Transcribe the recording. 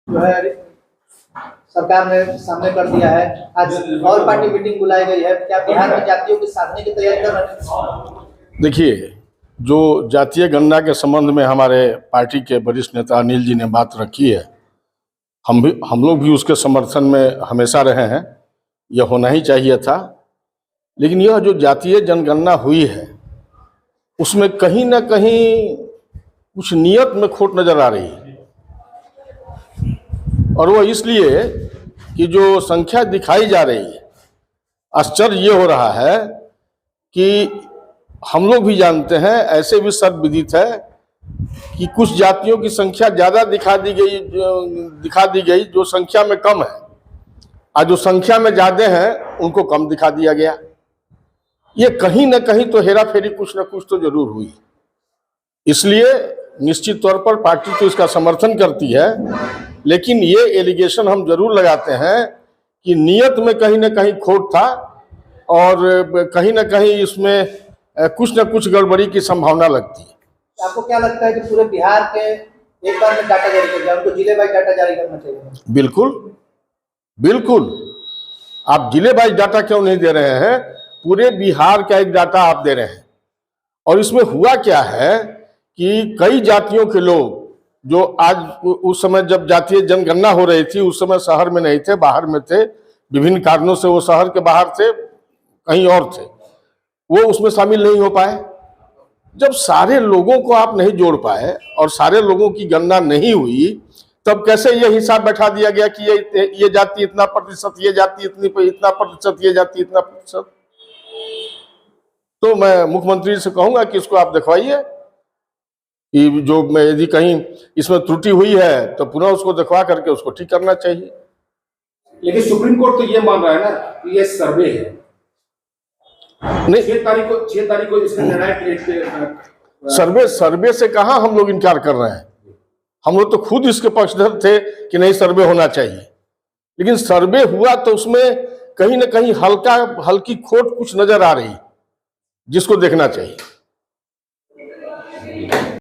जो है सरकार ने सामने कर दिया है। आज और पार्टी मीटिंग बुलाई गई है, क्या बिहार में जातियों के साधने की तैयारी कर रहे हैं? देखिए, जो जातीय गणना के संबंध में हमारे पार्टी के वरिष्ठ नेता अनिल जी ने बात रखी है, हम लोग भी उसके समर्थन में हमेशा रहे हैं। यह होना ही चाहिए था। लेकिन यह जो जातीय जनगणना हुई है, उसमें कहीं ना कहीं कुछ नियत में खोट नजर आ रही है। और वो इसलिए कि जो संख्या दिखाई जा रही है, आश्चर्य ये हो रहा है कि हम लोग भी जानते हैं, ऐसे भी सर्वविदित है कि कुछ जातियों की संख्या ज़्यादा दिखा दी गई जो संख्या में कम है, और जो संख्या में ज़्यादा हैं उनको कम दिखा दिया गया। ये कहीं ना कहीं तो हेरा फेरी कुछ ना कुछ तो जरूर हुई। इसलिए निश्चित तौर पर पार्टी तो इसका समर्थन करती है, लेकिन ये एलिगेशन हम जरूर लगाते हैं कि नियत में कहीं ना कहीं खोट था और कहीं ना कहीं इसमें कुछ ना कुछ गड़बड़ी की संभावना लगती है। आपको क्या लगता है कि पूरे बिहार के एक बार में डाटा जारी कर दिया, उनको जिले वाइज डाटा जारी करना चाहिए? बिल्कुल बिल्कुल। आप जिले वाइज डाटा क्यों नहीं दे रहे हैं? पूरे बिहार का एक डाटा आप दे रहे हैं। और इसमें हुआ क्या है कि कई जातियों के लोग जो आज उस समय जब जातीय जनगणना हो रही थी, उस समय शहर में नहीं थे, बाहर में थे। विभिन्न कारणों से वो शहर के बाहर थे, कहीं और थे, वो उसमें शामिल नहीं हो पाए। जब सारे लोगों को आप नहीं जोड़ पाए और सारे लोगों की गणना नहीं हुई, तब कैसे ये हिसाब बैठा दिया गया कि ये जाति इतना प्रतिशत, ये जाति इतना प्रतिशत, ये जाति इतना प्रतिशत? तो मैं मुख्यमंत्री से कहूंगा कि इसको आप दिखवाइए कि जो यदि कहीं इसमें त्रुटि हुई है तो पुनः उसको दिखवा करके उसको ठीक करना चाहिए। लेकिन सुप्रीम कोर्ट तो ये मान रहा है ना कि ये सर्वे है। नहीं, 6 तारीख को इसका निर्णायक सर्वे से कहाँ हम लोग इनकार कर रहे हैं। हम लोग तो खुद इसके पक्षधर थे कि नहीं, सर्वे होना चाहिए। लेकिन सर्वे हुआ तो उसमें कहीं ना कहीं हल्की खोट कुछ नजर आ रही, जिसको देखना चाहिए।